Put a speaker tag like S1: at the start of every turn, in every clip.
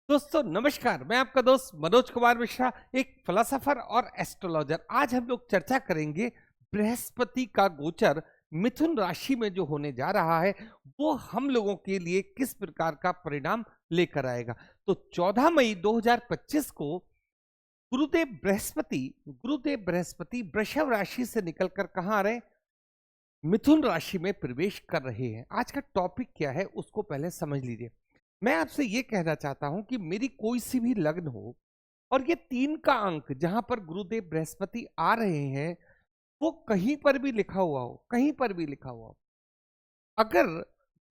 S1: दोस्तों नमस्कार। मैं आपका दोस्त मनोज कुमार मिश्रा, एक फिलोसोफर और एस्ट्रोलॉजर। आज हम लोग चर्चा करेंगे बृहस्पति का गोचर मिथुन राशि में जो होने जा रहा है वो हम लोगों के लिए किस प्रकार का परिणाम लेकर आएगा। तो 14 मई 2025 को गुरुदेव बृहस्पति वृषभ राशि से निकलकर कहाँ आ रहे हैं? मिथुन राशि में प्रवेश कर रहे हैं। आज का टॉपिक क्या है उसको पहले समझ लीजिए। मैं आपसे ये कहना चाहता हूं कि मेरी कोई सी भी लग्न हो और ये 3 का अंक जहां पर गुरुदेव बृहस्पति आ रहे हैं वो कहीं पर भी लिखा हुआ हो, कहीं पर भी लिखा हुआ हो, अगर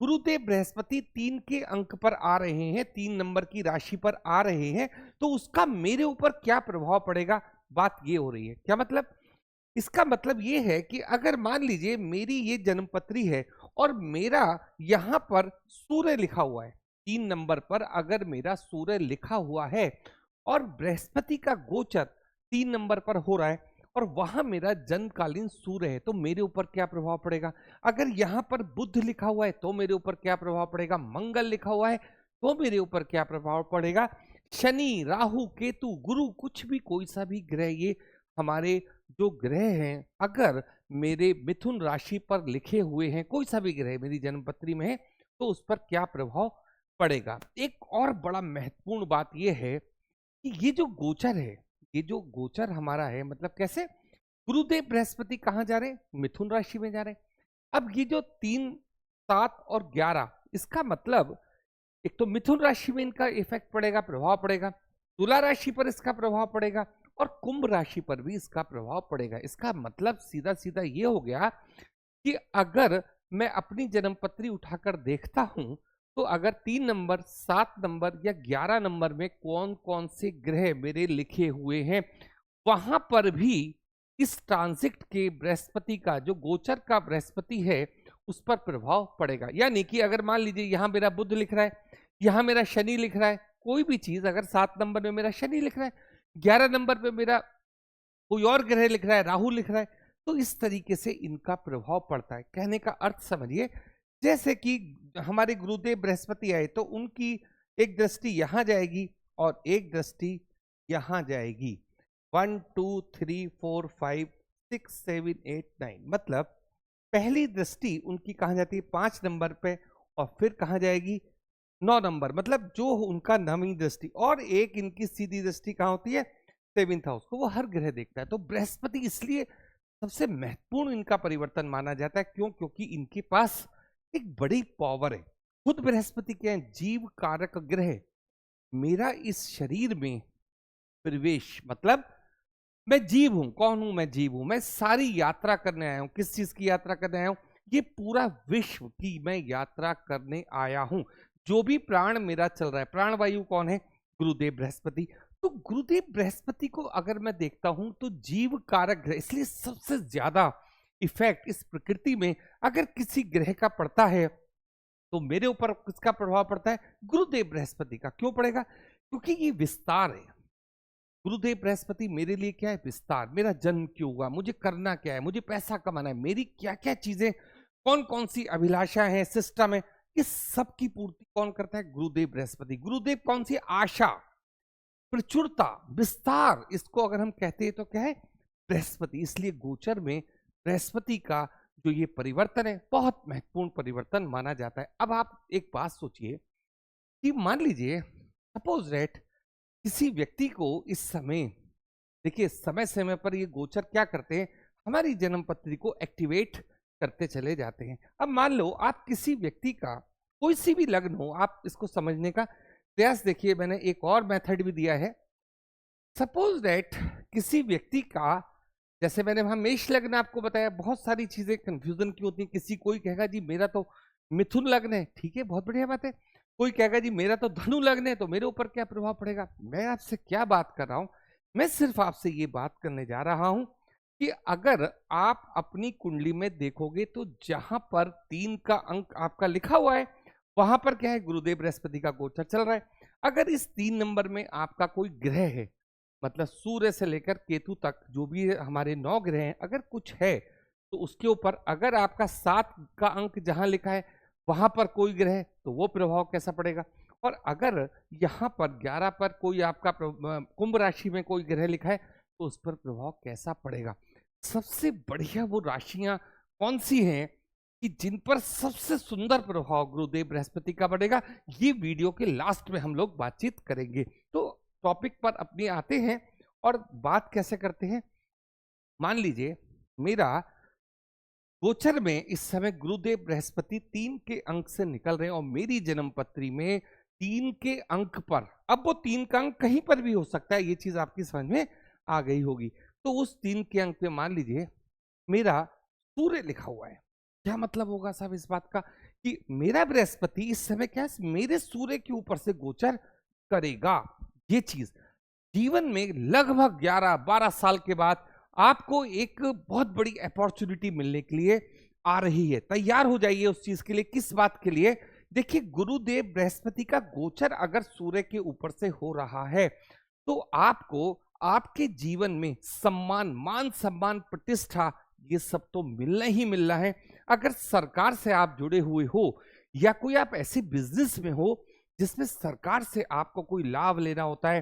S1: गुरुदेव बृहस्पति 3 के अंक पर आ रहे हैं, 3 नंबर की राशि पर आ रहे हैं, तो उसका मेरे ऊपर क्या प्रभाव पड़ेगा? बात ये हो रही है। क्या मतलब? इसका मतलब ये है कि अगर मान लीजिए मेरी ये जन्मपत्री है और मेरा यहां पर सूर्य लिखा हुआ है, 3 नंबर पर अगर मेरा सूर्य लिखा हुआ है और बृहस्पति का गोचर 3 नंबर पर हो रहा है और वहां मेरा जन्मकालीन सूर्य है, तो मेरे ऊपर क्या प्रभाव पड़ेगा? अगर यहां पर बुध लिखा हुआ है तो मेरे ऊपर क्या प्रभाव पड़ेगा? मंगल लिखा हुआ है तो मेरे ऊपर क्या प्रभाव पड़ेगा? शनि, राहु, केतु, गुरु, कुछ भी कोई सा भी ग्रह, ये हमारे जो ग्रह हैं अगर मेरे मिथुन राशि पर लिखे हुए हैं, कोई सा भी ग्रह मेरी जन्मपत्री में है, तो उस पर क्या प्रभाव पड़ेगा। एक और बड़ा महत्वपूर्ण बात यह है कि ये जो गोचर है, ये जो गोचर हमारा है, मतलब कैसे गुरुदेव बृहस्पति कहाँ जा रहे हैं? मिथुन राशि में जा रहे हैं। अब ये जो 3, 7 और 11, इसका मतलब एक तो मिथुन राशि में इनका इफेक्ट पड़ेगा, प्रभाव पड़ेगा, तुला राशि पर इसका प्रभाव पड़ेगा और कुंभ राशि पर भी इसका प्रभाव पड़ेगा। इसका मतलब सीधा सीधा ये हो गया कि अगर मैं अपनी जन्मपत्री उठाकर देखता हूं तो अगर 3 नंबर, 7 नंबर या 11 नंबर में कौन कौन से ग्रह मेरे लिखे हुए हैं, वहां पर भी इस ट्रांजिट के बृहस्पति का, जो गोचर का बृहस्पति है, उस पर प्रभाव पड़ेगा। यानी कि अगर मान लीजिए यहां मेरा बुध लिख रहा है, यहां मेरा शनि लिख रहा है, कोई भी चीज अगर 7 नंबर में मेरा शनि लिख रहा है, 11 नंबर पे मेरा कोई और ग्रह लिख रहा है, राहु लिख रहा है, तो इस तरीके से इनका प्रभाव पड़ता है। कहने का अर्थ समझिए, जैसे कि हमारे गुरुदेव बृहस्पति आए तो उनकी एक दृष्टि यहां जाएगी और एक दृष्टि यहां जाएगी। 1 2 3 4 5 6 7 8 9, मतलब पहली दृष्टि उनकी कहां जाती है? 5 नंबर पे, और फिर कहां जाएगी? 9 नंबर, मतलब जो उनका नवीं दृष्टि, और एक इनकी सीधी दृष्टि कहां होती है? 7th हाउस को। वो हर ग्रह देखता है। तो बृहस्पति इसलिए सबसे महत्वपूर्ण इनका परिवर्तन माना जाता है। क्यों? क्योंकि इनके पास एक बड़ी पावर है। खुद बृहस्पति क्या है? जीव कारक ग्रह। मेरा इस शरीर में प्रवेश, मतलब मैं जीव हूं। कौन हूं? मैं जीव हूं। मैं सारी यात्रा करने आया हूं। किस चीज की यात्रा करने आया हूं? ये पूरा विश्व की मैं यात्रा करने आया हूं। जो भी प्राण मेरा चल रहा है, प्राणवायु कौन है? गुरुदेव बृहस्पति। तो गुरुदेव बृहस्पति को अगर मैं देखता हूं तो जीव कारक ग्रह, इसलिए सबसे ज्यादा इफेक्ट इस प्रकृति में अगर किसी ग्रह का पड़ता है तो मेरे ऊपर किसका प्रभाव पड़ता है? गुरुदेव बृहस्पति का। क्यों पड़ेगा? क्योंकि ये विस्तार है। गुरुदेव बृहस्पति मेरे लिए क्या है? विस्तार। मेरा जन्म क्यों हुआ, मुझे करना क्या है, मुझे पैसा कमाना है, मेरी क्या क्या चीजें, कौन कौन सी अभिलाषा है, सिस्टम है, इस सब की पूर्ति कौन करता है? गुरुदेव बृहस्पति। गुरुदेव कौन सी? आशा, प्रचुरता, विस्तार, इसको अगर हम कहते हैं तो क्या है? बृहस्पति। इसलिए गोचर में बृहस्पति का जो ये परिवर्तन है, बहुत महत्वपूर्ण परिवर्तन माना जाता है। अब आप एक बात सोचिए कि मान लीजिए, सपोज दैट किसी व्यक्ति को इस समय, देखिए समय समय पर ये गोचर क्या करते हैं? हमारी जन्म पत्री को एक्टिवेट करते चले जाते हैं। अब मान लो आप किसी व्यक्ति का, कोई सी भी लग्न हो, आप इसको समझने का प्रयास देखिए। मैंने एक और मेथड भी दिया है। सपोज दैट किसी व्यक्ति का, जैसे मैंने वहां मेष लग्न आपको बताया, बहुत सारी चीजें कंफ्यूजन की होती है। किसी कोई कहेगा जी मेरा तो मिथुन लग्न है, ठीक है, बहुत बढ़िया बात है। कोई कहेगा जी मेरा तो धनु लग्न है, तो मेरे ऊपर क्या प्रभाव पड़ेगा? मैं आपसे क्या बात कर रहा हूं? मैं सिर्फ आपसे ये बात करने जा रहा हूं कि अगर आप अपनी कुंडली में देखोगे तो जहां पर 3 का अंक आपका लिखा हुआ है, वहां पर क्या है? गुरुदेव बृहस्पति का गोचर चल रहा है। अगर इस 3 नंबर में आपका कोई ग्रह है, मतलब सूर्य से लेकर केतु तक जो भी हमारे 9 ग्रह हैं, अगर कुछ है तो उसके ऊपर अगर आपका 7 का अंक जहां लिखा है वहां पर कोई ग्रह है तो वो प्रभाव कैसा पड़ेगा? और अगर यहाँ पर 11 पर कोई आपका कुंभ राशि में कोई ग्रह लिखा है तो उस पर प्रभाव कैसा पड़ेगा। सबसे बढ़िया वो राशियां कौन सी हैं कि जिन पर सबसे सुंदर प्रभाव गुरुदेव बृहस्पति का पड़ेगा, ये वीडियो के लास्ट में हम लोग बातचीत करेंगे। तो टॉपिक पर अपने आते हैं और बात कैसे करते हैं। मान लीजिए मेरा गोचर में इस समय गुरुदेव बृहस्पति 3 के अंक से निकल रहे हैं और मेरी जन्म पत्री में 3 के अंक पर, अब वो 3 का अंक कहीं पर भी हो सकता है, ये चीज आपकी समझ में आ गई होगी। तो उस 3 के अंक पे मान लीजिए मेरा सूर्य लिखा हुआ है। क्या मतलब होगा साहब इस बात का कि मेरा बृहस्पति इस समय क्या है, मेरे सूर्य के ऊपर से गोचर करेगा। ये चीज जीवन में लगभग 11-12 साल के बाद आपको एक बहुत बड़ी अपॉर्चुनिटी मिलने के लिए आ रही है। तैयार हो जाइए उस चीज के लिए। किस बात के लिए? देखिए, गुरुदेव बृहस्पति का गोचर अगर सूर्य के ऊपर से हो रहा है तो आपको आपके जीवन में सम्मान, मान सम्मान, प्रतिष्ठा, ये सब तो मिलना ही मिलना है। अगर सरकार से आप जुड़े हुए हो या कोई आप ऐसे बिजनेस में हो जिसमें सरकार से आपको कोई लाभ लेना होता है,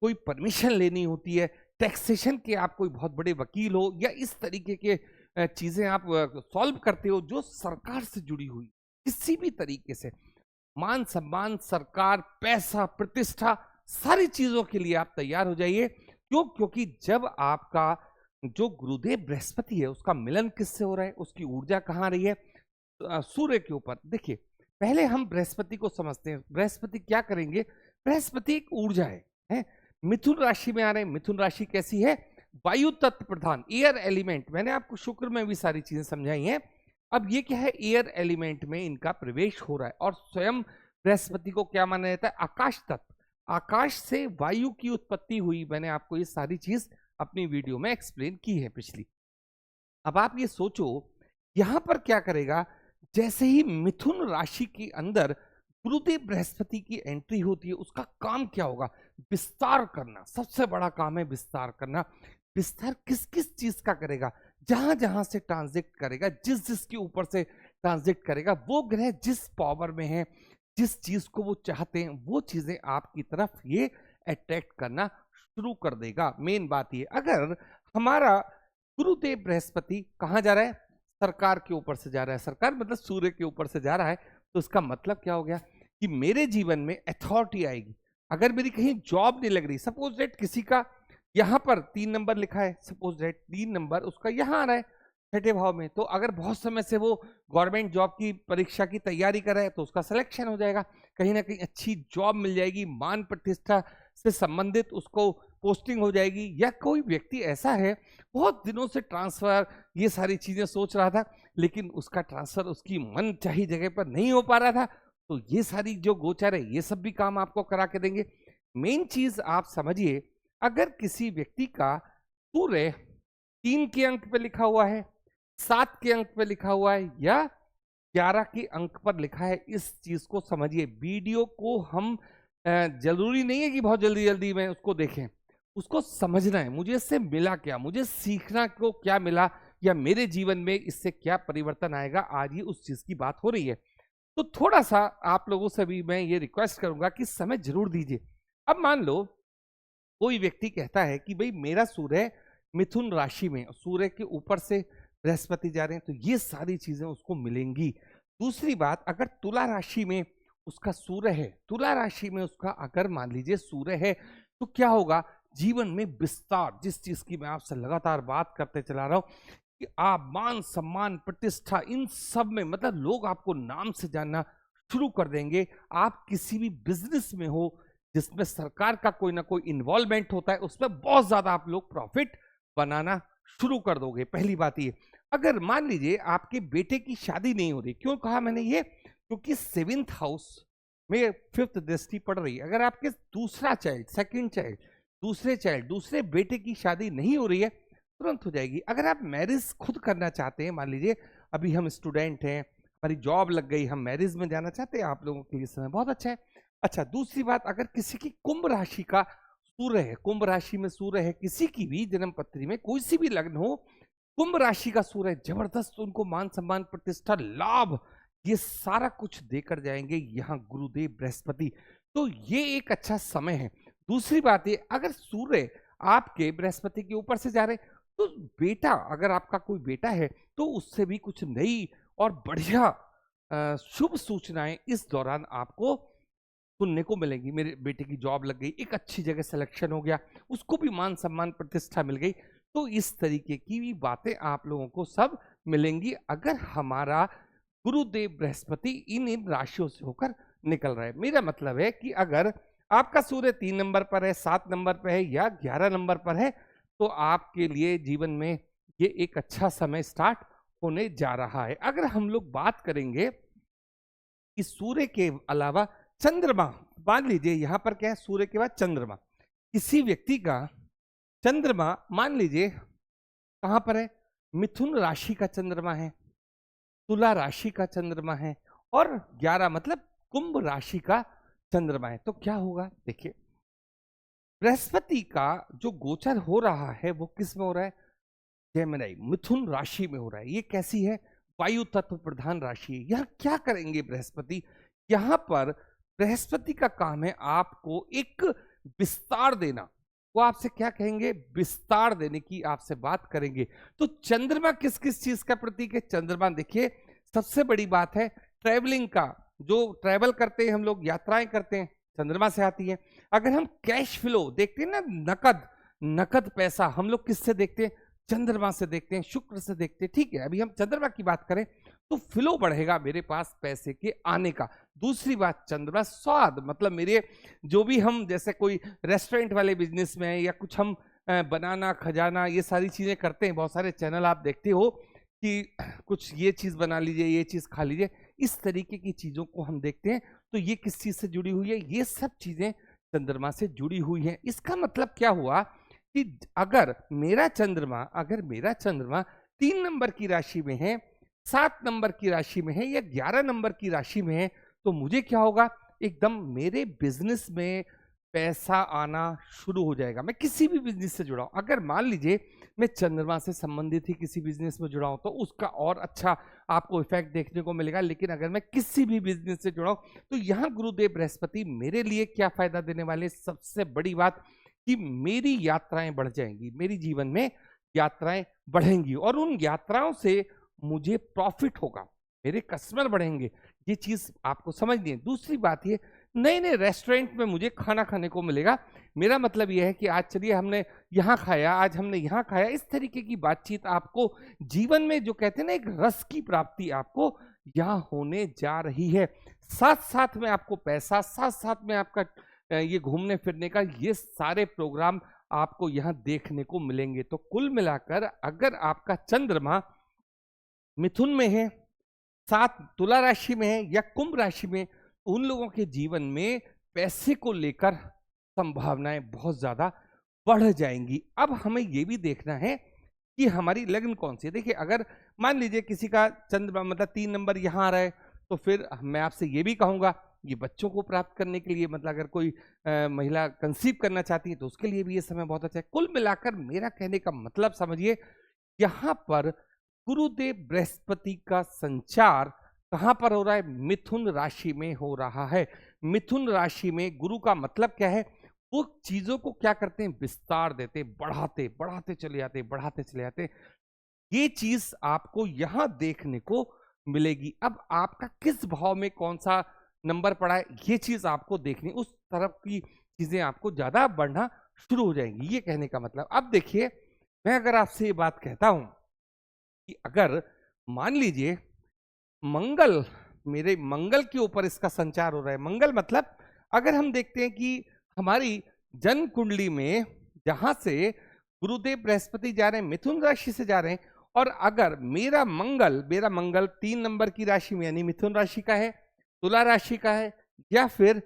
S1: कोई परमिशन लेनी होती है, टैक्सेशन के आप कोई बहुत बड़े वकील हो या इस तरीके के चीजें आप सॉल्व करते हो जो सरकार से जुड़ी हुई, किसी भी तरीके से मान सम्मान, सरकार, पैसा, प्रतिष्ठा, सारी चीजों के लिए आप तैयार हो जाइए। क्यों? क्योंकि जब आपका जो गुरुदेव बृहस्पति है उसका मिलन किससे हो रहा है, उसकी ऊर्जा कहाँ आ रही है, सूर्य के ऊपर। देखिए, पहले हम बृहस्पति को समझते हैं। बृहस्पति क्या करेंगे? बृहस्पति एक ऊर्जा है? मिथुन राशि में आ रहे हैं। मिथुन राशि कैसी है? वायु तत्व प्रधान, एयर एलिमेंट। मैंने आपको शुक्र में भी सारी चीजें समझाई हैं। अब ये क्या है? एयर एलिमेंट में इनका प्रवेश हो रहा है और स्वयं बृहस्पति को क्या माना जाता है? आकाश तत्व। आकाश से वायु की उत्पत्ति हुई। मैंने आपको ये सारी चीज अपनी वीडियो में एक्सप्लेन की है पिछली। अब आप ये सोचो यहां पर क्या करेगा, जैसे ही मिथुन राशि के अंदर गुरुदेव बृहस्पति की एंट्री होती है, उसका काम क्या होगा? विस्तार करना। सबसे बड़ा काम है विस्तार करना। विस्तार किस किस चीज का करेगा? जहां जहां से ट्रांजिट करेगा, जिस जिसके ऊपर से ट्रांजिट करेगा, वो ग्रह जिस पावर में है, जिस चीज को वो चाहते हैं, वो चीजें आपकी तरफ ये अट्रैक्ट करना शुरू कर देगा। मेन बात ये, अगर हमारा गुरुदेव बृहस्पति कहाँ जा रहा है? सरकार के ऊपर से जा रहा है। सरकार मतलब सूर्य के ऊपर से जा रहा है, तो इसका मतलब क्या हो गया कि मेरे जीवन में अथॉरिटी आएगी। अगर मेरी कहीं जॉब नहीं लग रही, सपोज दैट किसी का यहाँ पर 3 नंबर लिखा है, सपोज दैट 3 नंबर उसका यहाँ आ रहा है 6ठे भाव में, तो अगर बहुत समय से वो गवर्नमेंट जॉब की परीक्षा की तैयारी कर रहा है तो उसका सिलेक्शन हो जाएगा, कहीं ना कहीं अच्छी जॉब मिल जाएगी, मान प्रतिष्ठा से संबंधित उसको पोस्टिंग हो जाएगी। या कोई व्यक्ति ऐसा है बहुत दिनों से ट्रांसफर, ये सारी चीजें सोच रहा था, लेकिन उसका ट्रांसफर उसकी मन चाही जगह पर नहीं हो पा रहा था, तो ये सारी जो गोचर है ये सब भी काम आपको करा के देंगे। मेन चीज आप समझिए, अगर किसी व्यक्ति का सूर्य 3 के अंक पे लिखा हुआ है, 7 के अंक पे लिखा हुआ है या 11 के अंक पर लिखा है, इस चीज को समझिए। वीडियो को हम जरूरी नहीं है कि बहुत जल्दी जल्दी में उसको देखें, उसको समझना है। मुझे इससे मिला क्या, मुझे सीखना को क्या मिला, या मेरे जीवन में इससे क्या परिवर्तन आएगा, आज ही उस चीज की बात हो रही है। तो थोड़ा सा आप लोगों से भी मैं ये रिक्वेस्ट करूंगा कि समय जरूर दीजिए। अब मान लो कोई व्यक्ति कहता है कि भाई मेरा सूर्य मिथुन राशि में, सूर्य के ऊपर से बृहस्पति जा रहे हैं, तो ये सारी चीजें उसको मिलेंगी। दूसरी बात, अगर तुला राशि में उसका सूर्य है, तुला राशि में उसका अगर मान लीजिए सूर्य है, तो क्या होगा? जीवन में विस्तार, जिस चीज की मैं आपसे लगातार बात करते चला रहा हूं कि आप मान सम्मान, प्रतिष्ठा, इन सब में मतलब लोग आपको नाम से जानना शुरू कर देंगे। आप किसी भी बिजनेस में हो जिसमें सरकार का कोई ना कोई इन्वॉल्वमेंट होता है, उसमें बहुत ज्यादा आप लोग प्रॉफिट बनाना शुरू कर दोगे। पहली बात ये। अगर मान लीजिए आपके बेटे की शादी नहीं हो रही, क्यों कहा मैंने ये? क्योंकि 7th हाउस में 5th दृष्टि पड़ रही है। अगर आपके दूसरा चाइल्ड, सेकंड चाइल्ड, दूसरे चाइल्ड, दूसरे बेटे की शादी नहीं हो रही है, तुरंत हो जाएगी। अगर आप मैरिज खुद करना चाहते हैं, मान लीजिए अभी हम स्टूडेंट हैं, हमारी जॉब लग गई, हम मैरिज में जाना चाहते हैं, आप लोगों के लिए समय बहुत अच्छा है। अच्छा, दूसरी बात, अगर किसी की कुंभ राशि का सूर्य है, कुंभ राशि में सूर्य है, किसी की भी जन्म पत्री में कोई सी भी लग्न हो, कुंभ राशि का सूर्य, जबरदस्त उनको मान सम्मान, प्रतिष्ठा, लाभ, ये सारा कुछ देकर जाएंगे यहाँ गुरुदेव बृहस्पति। तो ये एक अच्छा समय है। दूसरी बात ये, अगर सूर्य आपके बृहस्पति के ऊपर से जा रहे, तो बेटा, अगर आपका कोई बेटा है तो उससे भी कुछ नई और बढ़िया शुभ सूचनाएं इस दौरान आपको सुनने को मिलेंगी। मेरे बेटे की जॉब लग गई, एक अच्छी जगह सिलेक्शन हो गया, उसको भी मान सम्मान प्रतिष्ठा मिल गई। तो इस तरीके की भी बातें आप लोगों को सब मिलेंगी अगर हमारा गुरुदेव बृहस्पति इन इन राशियों से होकर निकल रहा है। मेरा मतलब है कि अगर आपका सूर्य 3 नंबर पर है, 7 नंबर पर है या 11 नंबर पर है, तो आपके लिए जीवन में ये एक अच्छा समय स्टार्ट होने जा रहा है। अगर हम लोग बात करेंगे कि सूर्य के अलावा चंद्रमा, मान लीजिए यहां पर क्या है, सूर्य के बाद चंद्रमा, किसी व्यक्ति का चंद्रमा मान लीजिए कहां पर है, मिथुन राशि का चंद्रमा है, तुला राशि का चंद्रमा है और 11 मतलब कुंभ राशि का चंद्रमा है। तो क्या होगा, देखिए बृहस्पति का जो गोचर हो रहा है वो किस में हो रहा है, जेमिनी, मिथुन राशि में हो रहा है। ये कैसी है, वायु तत्व प्रधान राशि है। यह क्या करेंगे बृहस्पति, यहां पर बृहस्पति का काम है आपको एक विस्तार देना। वो आपसे क्या कहेंगे, विस्तार देने की आपसे बात करेंगे। तो चंद्रमा किस किस चीज का प्रतीक है, चंद्रमा देखिए सबसे बड़ी बात है ट्रैवलिंग का, जो ट्रैवल करते हैं हम लोग, यात्राएं करते हैं, चंद्रमा से आती है। अगर हम कैश फ्लो देखते हैं ना, नकद नकद पैसा हम लोग किससे देखते हैं, चंद्रमा से देखते हैं, शुक्र से देखते हैं। ठीक है, अभी हम चंद्रमा की बात करें तो फ्लो बढ़ेगा मेरे पास पैसे के आने का। दूसरी बात, चंद्रमा स्वाद, मतलब मेरे जो भी हम जैसे कोई रेस्टोरेंट वाले बिजनेस में है या कुछ हम बनाना खजाना ये सारी चीजें करते हैं, बहुत सारे चैनल आप देखते हो कि कुछ ये चीज बना लीजिए, ये चीज खा लीजिए, इस तरीके की चीजों को हम देखते हैं। तो ये किस चीज से जुड़ी हुई है, ये सब चीजें चंद्रमा से जुड़ी हुई हैं। इसका मतलब क्या हुआ कि अगर मेरा चंद्रमा 3 नंबर की राशि में है, 7 नंबर की राशि में है या 11 नंबर की राशि में है, तो मुझे क्या होगा, एकदम मेरे बिजनेस में पैसा आना शुरू हो जाएगा। मैं किसी भी बिजनेस से जुड़ा हूं, अगर मान लीजिए मैं चंद्रमा से संबंधित ही किसी बिजनेस में जुड़ा हूं तो उसका और अच्छा आपको इफेक्ट देखने को मिलेगा। लेकिन अगर मैं किसी भी बिजनेस से जुड़ा हूं तो यहां गुरुदेव बृहस्पति मेरे लिए क्या फायदा देने वाले, सबसे बड़ी बात कि मेरी यात्राएं बढ़ जाएंगी, मेरी जीवन में यात्राएं बढ़ेंगी और उन यात्राओं से मुझे प्रॉफिट होगा, मेरे कस्टमर बढ़ेंगे। ये चीज आपको समझनी है। दूसरी बात ये, नए नए रेस्टोरेंट में मुझे खाना खाने को मिलेगा। मेरा मतलब यह है कि आज चलिए हमने यहाँ खाया, आज हमने यहाँ खाया, इस तरीके की बातचीत आपको जीवन में जो कहते हैं ना एक रस की प्राप्ति आपको यहाँ होने जा रही है। साथ साथ में आपको पैसा, साथ साथ में आपका ये घूमने फिरने का, ये सारे प्रोग्राम आपको यहाँ देखने को मिलेंगे। तो कुल मिलाकर अगर आपका चंद्रमा मिथुन में है, 7 तुला राशि में है या कुंभ राशि में, उन लोगों के जीवन में पैसे को लेकर संभावनाएं बहुत ज्यादा बढ़ जाएंगी। अब हमें यह भी देखना है कि हमारी लग्न कौन सी है। देखिए अगर मान लीजिए किसी का चंद्रमा मतलब 3 नंबर यहां आ रहा है, तो फिर मैं आपसे ये भी कहूंगा ये बच्चों को प्राप्त करने के लिए, मतलब अगर कोई महिला कंसीव करना चाहती है तो उसके लिए भी ये समय बहुत अच्छा है। कुल मिलाकर मेरा कहने का मतलब समझिए, यहां पर गुरुदेव बृहस्पति का संचार कहां पर हो रहा है, मिथुन राशि में हो रहा है। मिथुन राशि में गुरु का मतलब क्या है, वो चीजों को क्या करते हैं, विस्तार देते, बढ़ाते बढ़ाते चले जाते, बढ़ाते चले जाते। ये चीज आपको यहां देखने को मिलेगी। अब आपका किस भाव में कौन सा नंबर पड़ा है, ये चीज आपको देखनी, उस तरफ की चीजें आपको ज्यादा बढ़ना शुरू हो जाएंगी। ये कहने का मतलब, अब देखिए मैं अगर आपसे ये बात कहता हूं कि अगर मान लीजिए मंगल, मेरे मंगल के ऊपर इसका संचार हो रहा है। मंगल मतलब अगर हम देखते हैं कि हमारी जन्म कुंडली में जहां से गुरुदेव बृहस्पति जा रहे हैं, मिथुन राशि से जा रहे हैं, और अगर मेरा मंगल 3 नंबर की राशि में यानी मिथुन राशि का है, तुला राशि का है या फिर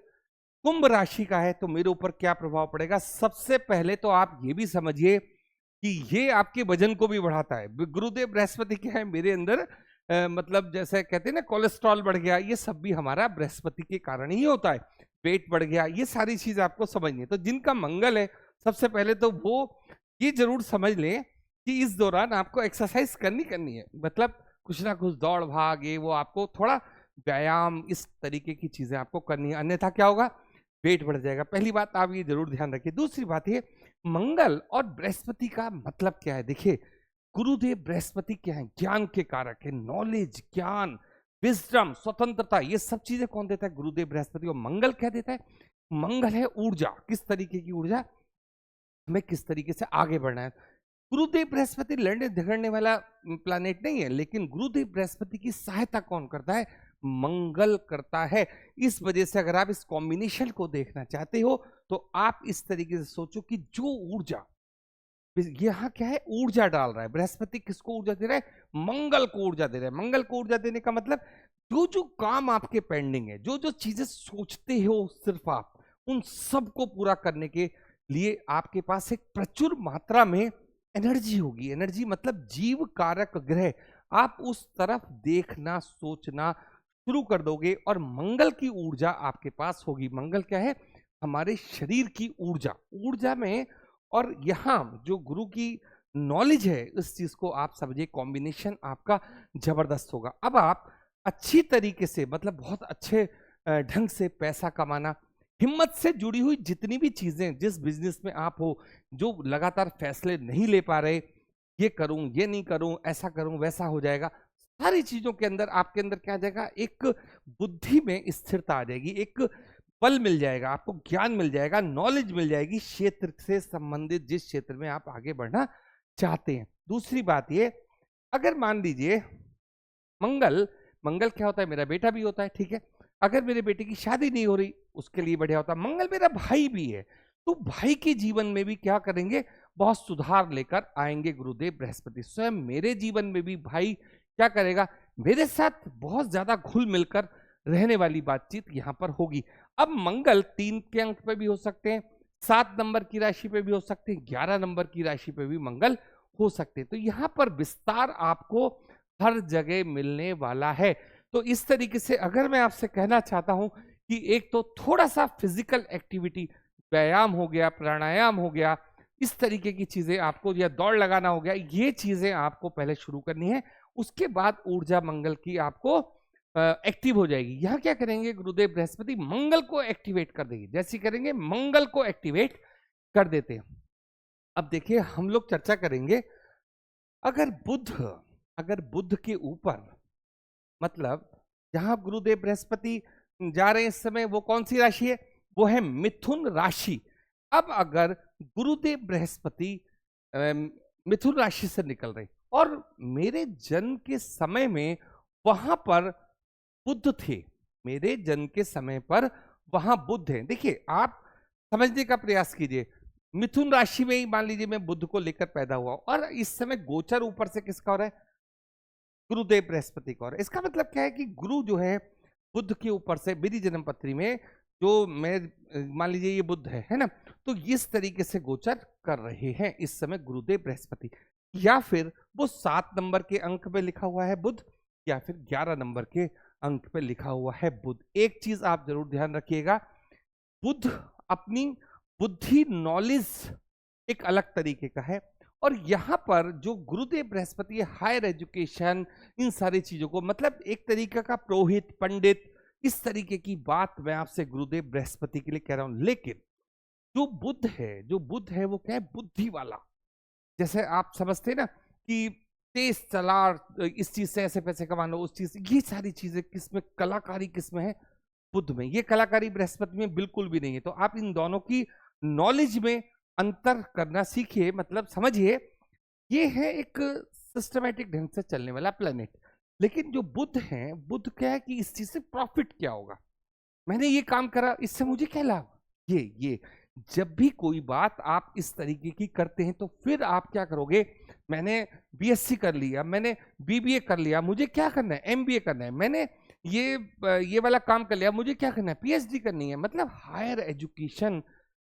S1: कुंभ राशि का है, तो मेरे ऊपर क्या प्रभाव पड़ेगा। सबसे पहले तो आप ये भी समझिए कि ये आपके वजन को भी बढ़ाता है। गुरुदेव बृहस्पति क्या है मेरे अंदर, मतलब जैसे कहते हैं ना कोलेस्ट्रॉल बढ़ गया, ये सब भी हमारा बृहस्पति के कारण ही होता है। पेट बढ़ गया, ये सारी चीज आपको समझनी है। तो जिनका मंगल है, सबसे पहले तो वो ये जरूर समझ लें कि इस दौरान आपको एक्सरसाइज करनी है, मतलब कुछ ना कुछ दौड़ भाग, ये वो आपको थोड़ा व्यायाम, इस तरीके की चीजें आपको करनी है। अन्यथा क्या होगा, वेट बढ़ जाएगा। पहली बात आप ये जरूर ध्यान रखिए। दूसरी बात ये, मंगल और बृहस्पति का मतलब क्या है? देखिए, गुरुदेव बृहस्पति क्या है? ज्ञान के कारक है, नॉलेज, ज्ञान, विजडम, स्वतंत्रता, ये सब चीजें कौन देता है? गुरुदेव बृहस्पति। और मंगल क्या देता है? मंगल है ऊर्जा। किस तरीके की ऊर्जा? हमें किस तरीके से आगे बढ़ना है। गुरुदेव बृहस्पति लड़ने झगड़ने वाला प्लैनेट नहीं है, लेकिन गुरुदेव बृहस्पति की सहायता कौन करता है? मंगल करता है। इस वजह से अगर आप इस कॉम्बिनेशन को देखना चाहते हो तो आप इस तरीके से सोचो कि जो ऊर्जा यहाँ क्या है, ऊर्जा डाल रहा है बृहस्पति। किसको ऊर्जा दे रहा है? मंगल को ऊर्जा दे रहा है। मंगल को ऊर्जा देने का मतलब, जो जो काम आपके पेंडिंग है, जो जो चीजें सोचते हो सिर्फ आप, उन सबको पूरा करने के लिए आपके पास एक प्रचुर मात्रा में एनर्जी होगी। एनर्जी मतलब जीव कारक ग्रह। आप उस तरफ देखना, सोचना शुरू कर दोगे और मंगल की ऊर्जा आपके पास होगी। मंगल क्या है? हमारे शरीर की ऊर्जा। ऊर्जा में, और यहाँ जो गुरु की नॉलेज है, इस चीज को आप समझिए, कॉम्बिनेशन आपका जबरदस्त होगा। अब आप अच्छी तरीके से, मतलब बहुत अच्छे ढंग से पैसा कमाना, हिम्मत से जुड़ी हुई जितनी भी चीजें, जिस बिजनेस में आप हो, जो लगातार फैसले नहीं ले पा रहे, ये करूं, ये नहीं करूं, ऐसा करूं, वैसा हो जाएगा, सारी चीजों के अंदर आपके अंदर क्या आ जाएगा? एक बुद्धि में स्थिरता आ जाएगी, एक बल मिल जाएगा, आपको ज्ञान मिल जाएगा, नॉलेज मिल जाएगी क्षेत्र से संबंधित, जिस क्षेत्र में आप आगे बढ़ना चाहते हैं। दूसरी बात ये, अगर मान लीजिए मंगल, मंगल क्या होता है? मेरा बेटा भी होता है, ठीक है। अगर मेरे बेटे की शादी नहीं हो रही, उसके लिए बढ़िया होता। मंगल मेरा भाई भी है, तो भाई के जीवन में भी क्या करेंगे? बहुत सुधार लेकर आएंगे गुरुदेव बृहस्पति। स्वयं मेरे जीवन में भी भाई क्या करेगा? मेरे साथ बहुत ज्यादा घुल मिलकर रहने वाली बातचीत यहां पर होगी। अब मंगल 3 के अंक पे भी हो सकते हैं, 7 नंबर की राशि पे भी हो सकते हैं, 11 नंबर की राशि पे भी मंगल हो सकते हैं। तो यहां पर विस्तार आपको हर जगह मिलने वाला है। तो इस तरीके से अगर मैं आपसे कहना चाहता हूं कि एक तो थोड़ा सा फिजिकल एक्टिविटी, व्यायाम हो गया, प्राणायाम हो गया, इस तरीके की चीजें आपको, या दौड़ लगाना हो गया, ये चीजें आपको पहले शुरू करनी है। उसके बाद ऊर्जा मंगल की आपको एक्टिव हो जाएगी। यहां क्या करेंगे? गुरुदेव बृहस्पति मंगल को एक्टिवेट कर देंगे। जैसे करेंगे, मंगल को एक्टिवेट कर देते हैं। अब देखिए, हम लोग चर्चा करेंगे, अगर बुध के ऊपर, मतलब जहां गुरुदेव बृहस्पति जा रहे हैं इस समय, वो कौन सी राशि है? वो है मिथुन राशि। अब अगर गुरुदेव बृहस्पति मिथुन राशि से निकल रहे और मेरे जन्म के समय में वहां पर बुध थे, मेरे जन्म के समय पर वहां बुध है। देखिए, आप समझने का प्रयास कीजिए, मिथुन राशि में ही मान लीजिए मैं बुध को लेकर पैदा हुआ और इस समय गोचर ऊपर से किसका हो रहा है? गुरुदेव बृहस्पति का हो रहा है। इसका मतलब क्या है कि गुरु जो है बुध के ऊपर से मेरी जन्म पत्री में, जो मैं मान लीजिए ये बुध है ना, तो इस तरीके से गोचर कर रहे हैं इस समय गुरुदेव बृहस्पति। या फिर वो 7 नंबर के अंक पे लिखा हुआ है बुध, या फिर 11 नंबर के अंक पे लिखा हुआ है बुध। एक चीज आप जरूर ध्यान रखिएगा, बुध अपनी बुद्धि, नॉलेज एक अलग तरीके का है, और यहाँ पर जो गुरुदेव बृहस्पति है, हायर एजुकेशन, इन सारी चीजों को, मतलब एक तरीके का पुरोहित, पंडित, इस तरीके की बात मैं आपसे गुरुदेव बृहस्पति के लिए कह रहा हूं। लेकिन जो बुध है वो क्या है? बुद्धि वाला। जैसे आप समझते हैं ना कि तेज तलार, इस चीज से ऐसे पैसे कमा लो, उस चीज से, ये सारी चीजें किसमें? कलाकारी किसमें है? बुध में। ये कलाकारी बृहस्पति में बिल्कुल भी नहीं है। तो आप इन दोनों की नॉलेज में अंतर करना सीखिए, मतलब समझिए, ये है एक सिस्टमैटिक ढंग से चलने वाला प्लेनेट। लेकिन जो बुध है, बुध क्या है कि इस चीज से प्रॉफिट क्या होगा? मैंने ये काम करा, इससे मुझे क्या लाभ? ये जब भी कोई बात आप इस तरीके की करते हैं तो फिर आप क्या करोगे? मैंने बीएससी कर लिया, मैंने बीबीए कर लिया, मुझे क्या करना है? एमबीए करना है, मैंने ये वाला काम कर लिया, मुझे क्या करना है? पीएचडी करनी है। मतलब हायर एजुकेशन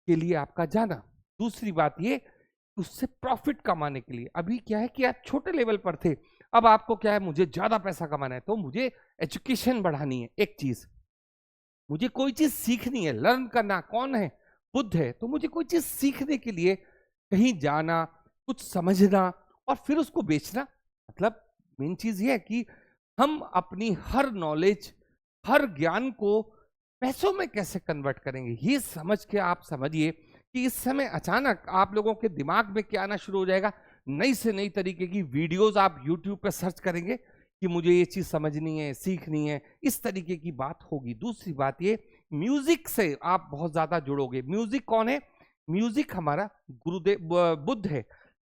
S1: के लिए आपका जाना। दूसरी बात ये, उससे प्रॉफिट कमाने के लिए। अभी क्या है कि आप छोटे लेवल पर थे, अब आपको क्या है? मुझे ज्यादा पैसा कमाना है, तो मुझे एजुकेशन बढ़ानी है। एक चीज, मुझे कोई चीज सीखनी है, लर्न करना। कौन है? बुध है। तो मुझे कोई चीज सीखने के लिए कहीं जाना, कुछ समझना और फिर उसको बेचना। मतलब मेन चीज ये है कि हम अपनी हर नॉलेज, हर ज्ञान को पैसों में कैसे कन्वर्ट करेंगे, ये समझ के आप समझिए कि इस समय अचानक आप लोगों के दिमाग में क्या आना शुरू हो जाएगा। नई से नई तरीके की वीडियोस आप यूट्यूब पे सर्च करेंगे कि मुझे ये चीज समझनी है, सीखनी है, इस तरीके की बात होगी। दूसरी बात ये, म्यूजिक से आप बहुत ज्यादा जुड़ोगे। म्यूजिक कौन है? म्यूजिक हमारा गुरुदेव बुद्ध है।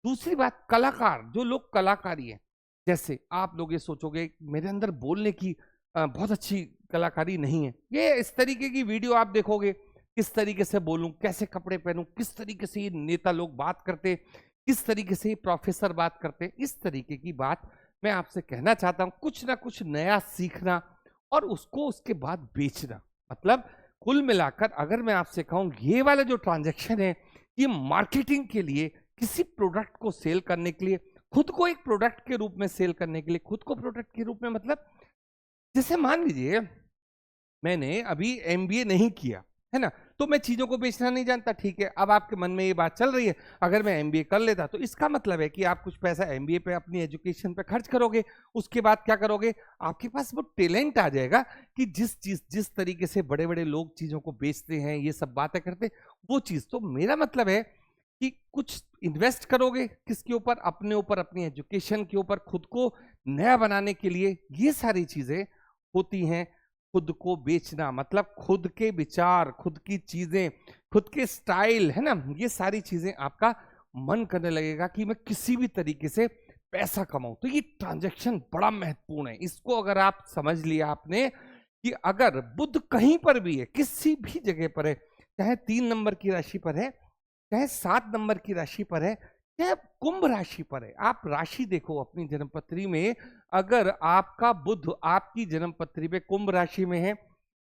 S1: दूसरी बात, कलाकार, जो लोग कलाकारी है, जैसे आप लोग ये सोचोगे मेरे अंदर बोलने की बहुत अच्छी कलाकारी नहीं है, ये इस तरीके की वीडियो आप देखोगे, किस तरीके से बोलूं, कैसे कपड़े पहनूं, किस तरीके से ये नेता लोग बात करते, किस तरीके से ये प्रोफेसर बात करते, इस तरीके की बात मैं आपसे कहना चाहता हूं। कुछ ना कुछ नया सीखना और उसको उसके बाद बेचना। मतलब कुल मिलाकर अगर मैं आपसे कहूं, ये वाला जो ट्रांजैक्शन है, ये मार्केटिंग के लिए, किसी प्रोडक्ट को सेल करने के लिए, खुद को एक प्रोडक्ट के रूप में सेल करने के लिए, खुद को प्रोडक्ट के रूप में, मतलब जैसे मान लीजिए मैंने अभी एमबीए नहीं किया है ना, तो मैं चीजों को बेचना नहीं जानता, ठीक है। अब आपके मन में ये बात चल रही है, अगर मैं एमबीए कर लेता तो इसका मतलब है कि आप कुछ पैसा एमबीए पे, अपनी एजुकेशन पे खर्च करोगे। उसके बाद क्या करोगे? आपके पास वो टैलेंट आ जाएगा कि जिस तरीके से बड़े बड़े लोग चीजों को बेचते हैं, ये सब बातें करते, वो चीज। तो मेरा मतलब है कि कुछ इन्वेस्ट करोगे किसके ऊपर? अपने ऊपर, अपनी एजुकेशन के ऊपर, खुद को नया बनाने के लिए। ये सारी चीजें होती हैं। खुद को बेचना मतलब खुद के विचार, खुद की चीजें, खुद के स्टाइल, है ना, ये सारी चीजें आपका मन करने लगेगा कि मैं किसी भी तरीके से पैसा कमाऊं। तो ये ट्रांजैक्शन बड़ा महत्वपूर्ण है। इसको अगर आप समझ लिया आपने कि अगर बुध कहीं पर भी है, किसी भी जगह पर है, चाहे 3 नंबर की राशि पर है, चाहे 7 नंबर की राशि पर है, चाहे कुंभ राशि पर है, आप राशि देखो अपनी जन्मपत्री में। अगर आपका बुध आपकी जन्मपत्री में कुंभ राशि में है,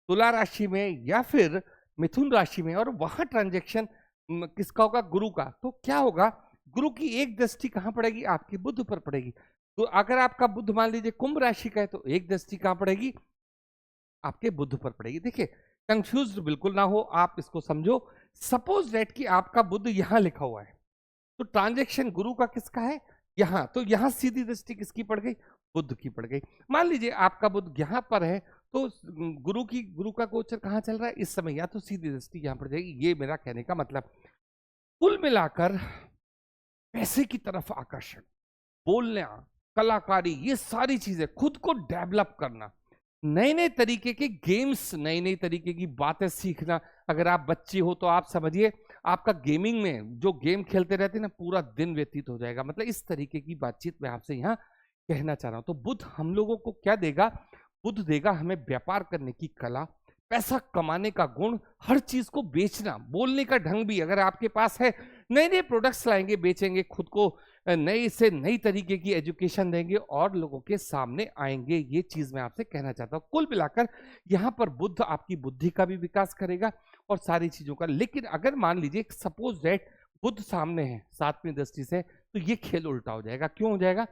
S1: तुला राशि में या फिर मिथुन राशि में, और वहां ट्रांजैक्शन किसका होगा? गुरु का। तो क्या होगा? गुरु की एक दृष्टि कहां पड़ेगी? आपके बुध पर पड़ेगी। तो अगर आपका बुध मान लीजिए कुंभ राशि का है, तो एक दृष्टि कहां पड़ेगी? आपके बुध पर पड़ेगी। देखिए, कंफ्यूज बिल्कुल ना हो, आप इसको समझो। सपोज दैट कि आपका बुध यहां लिखा हुआ है, तो ट्रांजैक्शन गुरु का किसका है? यहां। तो यहां सीधी दृष्टि किसकी पड़ गई? बुध की पड़ गई। मान लीजिए आपका बुध यहां पर है, तो गुरु का गोचर कहां चल रहा है इस समय? या तो सीधी दृष्टि यहां पड़ जाएगी। ये मेरा कहने का मतलब। कुल मिलाकर पैसे की तरफ आकर्षण, बोलना, कलाकारी, ये सारी चीजें, खुद को डेवलप करना, नए नए तरीके के गेम्स, नई नई तरीके की बातें सीखना। अगर आप बच्चे हो तो आप समझिए आपका गेमिंग में जो गेम खेलते रहते हैं ना, पूरा दिन व्यतीत हो जाएगा। मतलब इस तरीके की बातचीत मैं आपसे यहाँ कहना चाह रहा हूं। तो बुध हम लोगों को क्या देगा? बुध देगा हमें व्यापार करने की कला, पैसा कमाने का गुण, हर चीज को बेचना, बोलने का ढंग भी अगर आपके पास है, नए नए प्रोडक्ट्स लाएंगे, बेचेंगे, खुद को नई से नई तरीके की एजुकेशन देंगे और लोगों के सामने आएंगे। ये चीज मैं आपसे कहना चाहता हूं। कुल मिलाकर यहाँ पर बुध आपकी बुद्धि का भी विकास करेगा और सारी चीजों का। लेकिन अगर मान लीजिए सपोज दैट बुध सामने है 7वीं दृष्टि से, तो ये खेल उल्टा हो जाएगा। क्यों हो जाएगा?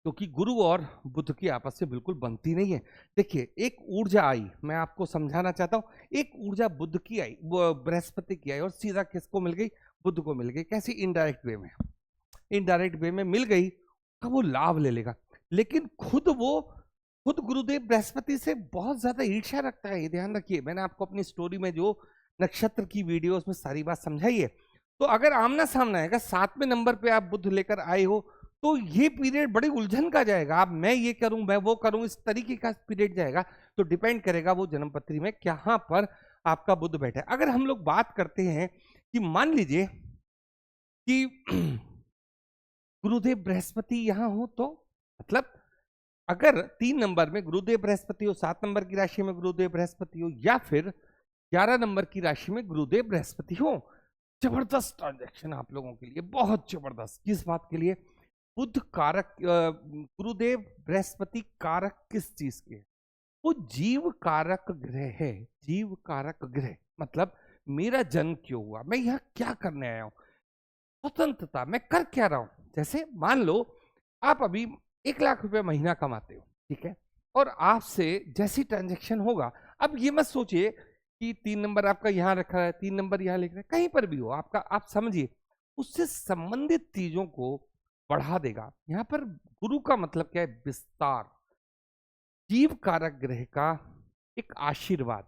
S1: क्योंकि गुरु और बुध की आपस में बिल्कुल बनती नहीं है। देखिए, एक ऊर्जा आई, मैं आपको समझाना चाहता हूं। एक ऊर्जा बुध की आई, बृहस्पति की आई, और सीधा किसको मिल गई? बुध को मिल गई। कैसी? इनडायरेक्ट वे में। इनडायरेक्ट वे में मिल गई तो वो लाभ ले लेगा। लेकिन खुद गुरुदेव बृहस्पति से बहुत ज्यादा ईर्ष्या रखता है, ये ध्यान रखिए। मैंने आपको अपनी स्टोरी में जो नक्षत्र की वीडियो उसमें सारी बात समझाई है। तो अगर आमना सामना आएगा, 7वें नंबर पे आप बुध लेकर आए हो, तो ये पीरियड बड़ी उलझन का जाएगा। आप मैं ये करूं, मैं वो करूं, इस तरीके का पीरियड जाएगा। तो डिपेंड करेगा वो जन्मपत्री में कहां पर आपका बुध बैठा है। अगर हम लोग बात करते हैं कि मान लीजिए कि गुरुदेव बृहस्पति यहां हो, तो मतलब अगर 3 नंबर में गुरुदेव बृहस्पति हो, 7 नंबर की राशि में गुरुदेव बृहस्पति हो, या फिर 11 नंबर की राशि में गुरुदेव बृहस्पति हो, जबरदस्त ट्रांजैक्शन आप लोगों के लिए, बहुत जबरदस्त। किस बात के लिए? बुध कारक, गुरुदेव बृहस्पति कारक किस चीज के? वो जीव कारक ग्रह है। जीव कारक ग्रह मतलब मेरा जन्म क्यों हुआ, मैं यहाँ क्या करने आया हूं, स्वतंत्रता, मैं कर क्या रहा हूं। जैसे मान लो आप अभी 1 लाख रुपए महीना कमाते हो, ठीक है, और आपसे जैसी ट्रांजैक्शन होगा, अब ये मत सोचिए कि 3 नंबर आपका यहाँ रखा है, 3 नंबर यहाँ लिख रहा है, कहीं पर भी हो आपका, आप समझिए उससे संबंधित चीजों को बढ़ा देगा। यहाँ पर गुरु का मतलब क्या है? विस्तार। जीव कारक ग्रह का एक आशीर्वाद।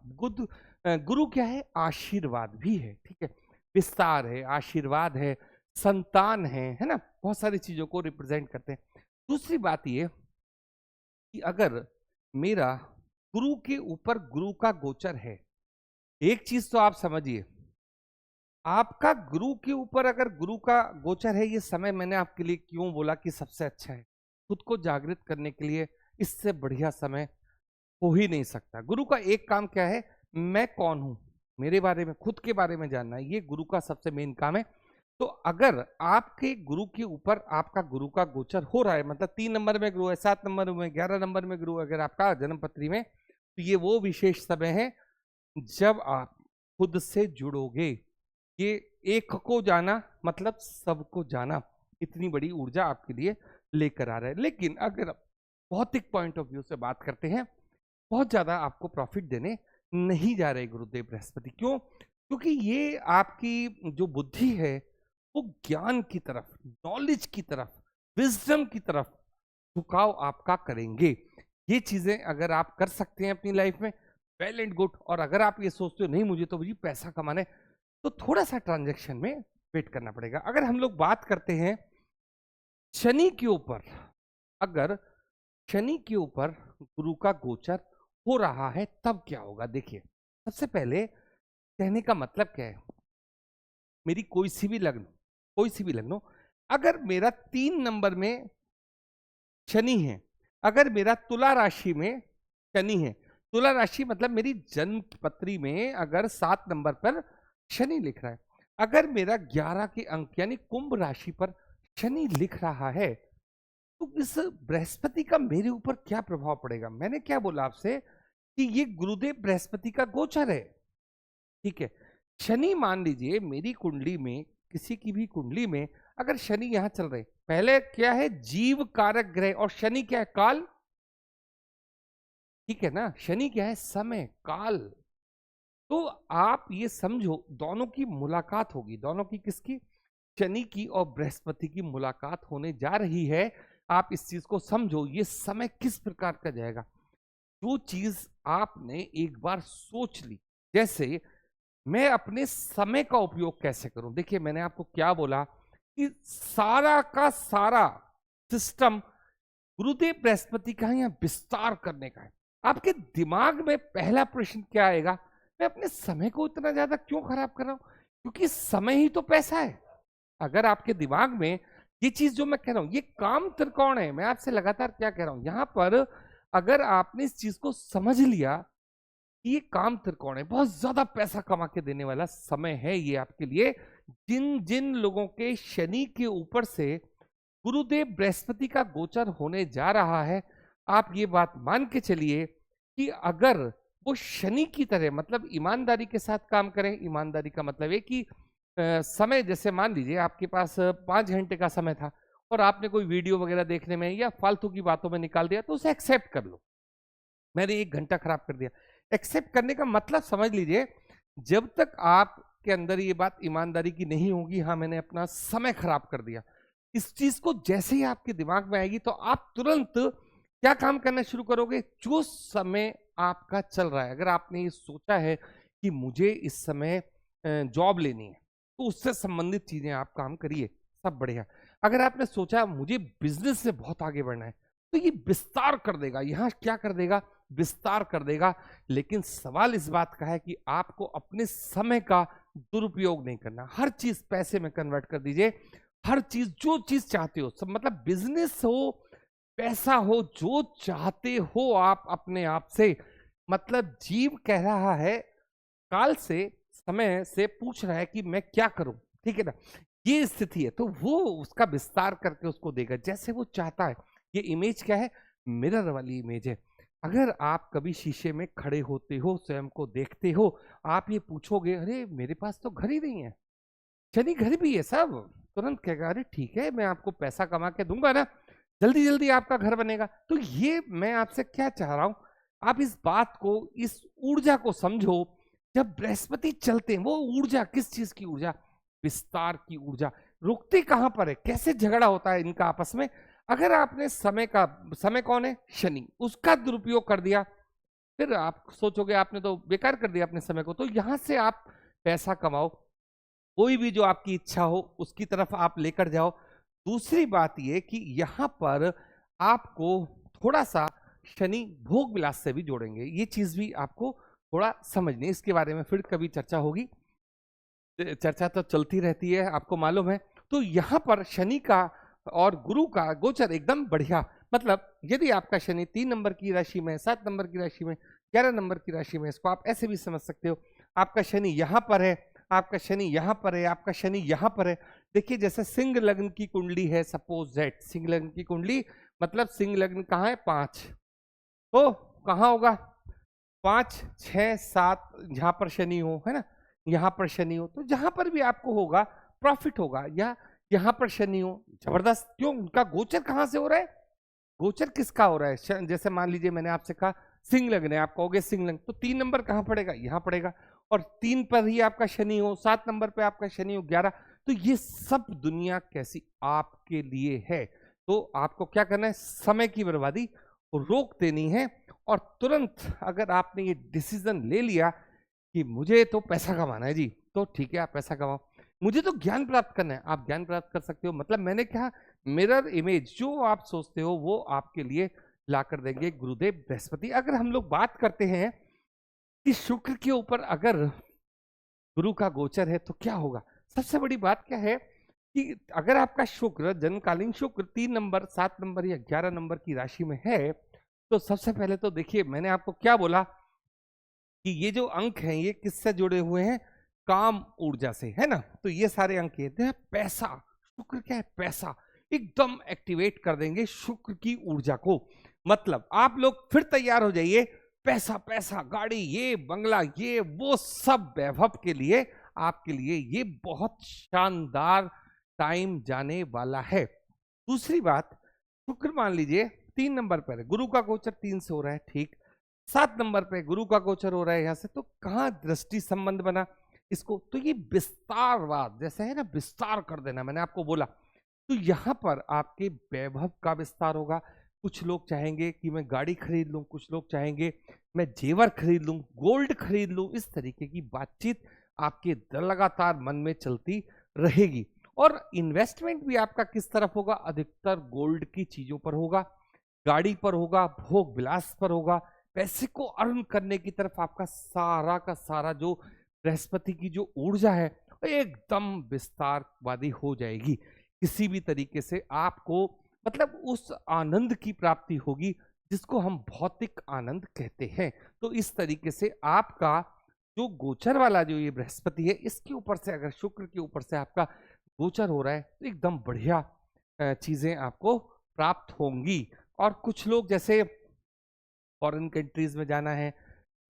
S1: गुरु क्या है? आशीर्वाद भी है, ठीक है, विस्तार है, आशीर्वाद है, संतान है ना, बहुत सारी चीजों को रिप्रेजेंट करते हैं। दूसरी बात ये कि अगर मेरा गुरु के ऊपर गुरु का गोचर है, एक चीज तो आप समझिए, आपका गुरु के ऊपर अगर गुरु का गोचर है, ये समय मैंने आपके लिए क्यों बोला कि सबसे अच्छा है, खुद को जागृत करने के लिए इससे बढ़िया समय हो ही नहीं सकता। गुरु का एक काम क्या है? मैं कौन हूं, मेरे बारे में, खुद के बारे में जानना, ये गुरु का सबसे मेन काम है। तो अगर आपके गुरु के ऊपर आपका गुरु का गोचर हो रहा है, मतलब 3 नंबर में गुरु है, 7 नंबर में, 11 नंबर में गुरु अगर आपका जन्म पत्री में, तो ये वो विशेष समय है जब आप खुद से जुड़ोगे। ये एक को जाना मतलब सबको जाना, इतनी बड़ी ऊर्जा आपके लिए लेकर आ रहा है। लेकिन अगर भौतिक पॉइंट ऑफ व्यू से बात करते हैं, बहुत ज्यादा आपको प्रॉफिट देने नहीं जा रहे गुरुदेव बृहस्पति। क्यों? क्योंकि ये आपकी जो बुद्धि है वो ज्ञान की तरफ, नॉलेज की तरफ, विजडम की तरफ झुकाव आपका करेंगे। ये चीजें अगर आप कर सकते हैं अपनी लाइफ में, वेल एंड गुड। और अगर आप ये सोचते हो नहीं मुझे तो पैसा कमाना है, तो थोड़ा सा ट्रांजैक्शन में वेट करना पड़ेगा। अगर हम लोग बात करते हैं शनि के ऊपर, अगर शनि के ऊपर गुरु का गोचर हो रहा है तब क्या होगा? देखिए, सबसे पहले कहने का मतलब क्या है, मेरी कोई सी भी लग्न हो, अगर मेरा 3 नंबर में शनि है, अगर मेरा तुला राशि में शनि है, तुला राशि मतलब मेरी जन्म पत्री में अगर 7 नंबर पर शनि लिख रहा है, अगर मेरा 11 के अंक यानी कुंभ राशि पर शनि लिख रहा है, तो इस बृहस्पति का मेरे ऊपर क्या प्रभाव पड़ेगा? मैंने क्या बोला आपसे कि ये गुरुदेव बृहस्पति का गोचर है, ठीक है। शनि मान लीजिए मेरी कुंडली में, किसी की भी कुंडली में अगर शनि यहां चल रहे, पहले क्या है? जीव कारक ग्रह, और शनि क्या है? काल, ठीक है ना। शनि क्या है? समय, काल। तो आप ये समझो दोनों की मुलाकात होगी, दोनों की, किसकी? शनि की और बृहस्पति की मुलाकात होने जा रही है। आप इस चीज को समझो, ये समय किस प्रकार का जाएगा। जो चीज आपने एक बार सोच ली, जैसे मैं अपने समय का उपयोग कैसे करूं। देखिए, मैंने आपको क्या बोला कि सारा का सारा सिस्टम गुरुदेव बृहस्पति का है, यहाँ विस्तार करने का है। आपके दिमाग में पहला प्रश्न क्या आएगा? मैं अपने समय को इतना ज्यादा क्यों खराब कर रहा हूं? क्योंकि समय ही तो पैसा है। अगर आपके दिमाग में ये चीज जो मैं कह रहा हूं, ये काम त्रिकोण है, मैं आपसे लगातार क्या कह रहा हूं, यहां पर अगर आपने इस चीज को समझ लिया कि ये काम त्रिकोण है, बहुत ज्यादा पैसा कमा के देने वाला समय है ये आपके लिए। जिन जिन लोगों के शनि के ऊपर से गुरुदेव बृहस्पति का गोचर होने जा रहा है, आप ये बात मान के चलिए कि अगर वो शनि की तरह, मतलब ईमानदारी के साथ काम करें। ईमानदारी का मतलब है कि समय, जैसे मान लीजिए आपके पास 5 घंटे का समय था और आपने कोई वीडियो वगैरह देखने में या फालतू की बातों में निकाल दिया, तो उसे एक्सेप्ट कर लो। मैंने 1 घंटा खराब कर दिया, एक्सेप्ट करने का मतलब समझ लीजिए, जब तक आपके अंदर ये बात ईमानदारी की नहीं होगी, हाँ मैंने अपना समय खराब कर दिया, इस चीज को जैसे ही आपके दिमाग में आएगी तो आप तुरंत क्या काम करना शुरू करोगे? जो समय आपका चल रहा है, अगर आपने ये सोचा है कि मुझे इस समय जॉब लेनी है, तो उससे संबंधित चीजें आप काम करिए, सब बढ़िया। अगर आपने सोचा मुझे बिजनेस से बहुत आगे बढ़ना है, तो ये विस्तार कर देगा, यहां क्या कर देगा? विस्तार कर देगा। लेकिन सवाल इस बात का है कि आपको अपने समय का दुरुपयोग नहीं करना। हर चीज पैसे में कन्वर्ट कर दीजिए, हर चीज, जो चीज चाहते हो, सब, मतलब बिजनेस हो, पैसा हो, जो चाहते हो आप अपने आप से, मतलब जीव कह रहा है, काल से, समय से पूछ रहा है कि मैं क्या करूं, ठीक है ना। ये स्थिति है, तो वो उसका विस्तार करके उसको देगा जैसे वो चाहता है। ये इमेज क्या है? मिरर वाली इमेज है। अगर आप कभी शीशे में खड़े होते हो, स्वयं को देखते हो, आप ये पूछोगे अरे मेरे पास तो घर ही नहीं है, शनि घर भी है सब, तुरंत कहेगा अरे ठीक है, मैं आपको पैसा कमा के दूंगा ना, जल्दी जल्दी आपका घर बनेगा। तो ये मैं आपसे क्या चाह रहा हूं, आप इस बात को, इस ऊर्जा को समझो। जब बृहस्पति चलते हैं, वो ऊर्जा किस चीज की ऊर्जा? विस्तार की ऊर्जा। रुकती कहां पर है? कैसे झगड़ा होता है इनका आपस में? अगर आपने समय कौन है? शनि, उसका दुरुपयोग कर दिया, फिर आप सोचोगे आपने तो बेकार कर दिया अपने समय को। तो यहां से आप पैसा कमाओ, कोई भी जो आपकी इच्छा हो उसकी तरफ आप लेकर जाओ। दूसरी बात ये कि यहाँ पर आपको थोड़ा सा शनि भोग विलास से भी जोड़ेंगे, ये चीज भी आपको थोड़ा समझनी है। इसके बारे में फिर कभी चर्चा होगी, चर्चा तो चलती रहती है आपको मालूम है। तो यहाँ पर शनि का और गुरु का गोचर एकदम बढ़िया, मतलब यदि आपका शनि 3 नंबर की राशि में, 7 नंबर की राशि में, 11 नंबर की राशि में, इसको आप ऐसे भी समझ सकते हो। आपका शनि यहाँ पर है, आपका शनि यहाँ पर है, आपका शनि यहाँ पर है। देखिए जैसे सिंह लग्न की कुंडली है, सपोज दैट सिंह लग्न की कुंडली, मतलब सिंह लग्न कहाँ है 5, तो कहाँ होगा 5, 6, 7, जहां पर शनि हो, है ना, यहाँ पर शनि हो, तो जहां पर भी आपको होगा प्रॉफिट होगा। या यहाँ पर शनि हो, जबरदस्त। क्यों? उनका गोचर कहां से हो रहा है? गोचर किसका हो रहा है? जैसे मान लीजिए मैंने आपसे कहा सिंह लग्न है, आप कहोगे सिंह लग्न, तो 3 नंबर कहां पड़ेगा? यहाँ पड़ेगा। और 3 पर ही आपका शनि हो, 7 नंबर पे आपका शनि हो, 11, तो ये सब दुनिया कैसी आपके लिए है। तो आपको क्या करना है? समय की बर्बादी रोक देनी है। और तुरंत अगर आपने ये डिसीजन ले लिया कि मुझे तो पैसा कमाना है जी, तो ठीक है आप पैसा कमाओ। मुझे तो ज्ञान प्राप्त करना है, आप ज्ञान प्राप्त कर सकते हो। मतलब मैंने कहा मिरर इमेज, जो आप सोचते हो वो आपके लिए ला कर देंगे गुरुदेव बृहस्पति। अगर हम लोग बात करते हैं कि शुक्र के ऊपर अगर गुरु का गोचर है तो क्या होगा, सबसे बड़ी बात क्या है कि अगर आपका शुक्र, जन्मकालीन शुक्र 3 नंबर, 7 नंबर या 11 नंबर की राशि में है, तो सबसे पहले तो देखिए मैंने आपको क्या बोला कि ये जो अंक हैं ये किससे जुड़े हुए हैं? काम ऊर्जा से, है ना। तो ये सारे अंक हैं पैसा। शुक्र क्या है? पैसा। एकदम एक्टिवेट कर देंगे शुक्र की ऊर्जा को। मतलब आप लोग फिर तैयार हो जाइए, पैसा पैसा, गाड़ी, ये बंगला, ये वो सब वैभव के लिए, आपके लिए ये बहुत शानदार टाइम जाने वाला है। दूसरी बात, शुक्र मान लीजिए 3 नंबर पर है, गुरु का गोचर 3 से हो रहा है, ठीक। 7 नंबर पे गुरु का गोचर हो रहा है यहां से, तो कहां दृष्टि संबंध बना इसको? तो ये विस्तारवाद जैसे है ना, विस्तार कर देना, मैंने आपको बोला। तो यहाँ पर आपके वैभव का विस्तार होगा। कुछ लोग चाहेंगे कि मैं गाड़ी खरीद लूं, कुछ लोग चाहेंगे मैं जेवर खरीद लूं, गोल्ड खरीद लूं। इस तरीके की बातचीत आपके लगातार मन में चलती रहेगी। और इन्वेस्टमेंट भी आपका किस तरफ होगा? अधिकतर गोल्ड की चीजों पर होगा, गाड़ी पर होगा, भोग विलास पर होगा। पैसे को अर्न करने की तरफ आपका सारा का सारा जो बृहस्पति की जो ऊर्जा है एकदम विस्तारवादी हो जाएगी। किसी भी तरीके से आपको मतलब उस आनंद की प्राप्ति होगी जिसको हम भौतिक आनंद कहते हैं। तो इस तरीके से आपका जो गोचर वाला जो ये बृहस्पति है, इसके ऊपर से अगर शुक्र के ऊपर से आपका गोचर हो रहा है तो एकदम बढ़िया चीजें आपको प्राप्त होंगी। और कुछ लोग जैसे फॉरेन कंट्रीज में जाना है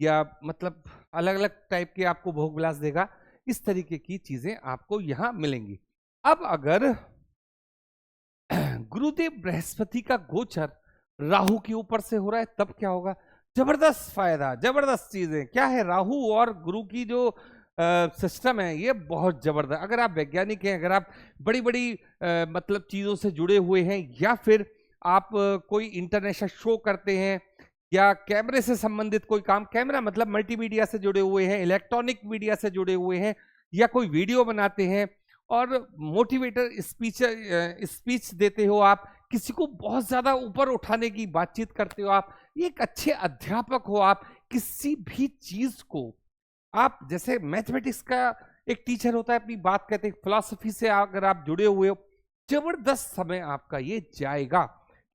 S1: या मतलब अलग अलग टाइप के आपको भोग विलास देगा, इस तरीके की चीजें आपको यहां मिलेंगी। अब अगर गुरुदेव बृहस्पति का गोचर राहु के ऊपर से हो रहा है तब क्या होगा? जबरदस्त फायदा, जबरदस्त चीजें। क्या है? राहु और गुरु की जो सिस्टम है ये बहुत जबरदस्त। अगर आप वैज्ञानिक हैं, अगर आप बड़ी बड़ी मतलब चीजों से जुड़े हुए हैं, या फिर आप कोई इंटरनेशनल शो करते हैं, या कैमरे से संबंधित कोई काम, कैमरा मतलब मल्टीमीडिया से जुड़े हुए हैं, इलेक्ट्रॉनिक मीडिया से जुड़े हुए हैं, या कोई वीडियो बनाते हैं और मोटिवेटर स्पीच देते हो, आप किसी को बहुत ज्यादा ऊपर उठाने की बातचीत करते हो, आप एक अच्छे अध्यापक हो, आप किसी भी चीज को आप जैसे मैथमेटिक्स का एक टीचर होता है, अपनी बात कहते हैं, फिलॉसफी से अगर आप जुड़े हुए हो, जबरदस्त समय आपका ये जाएगा।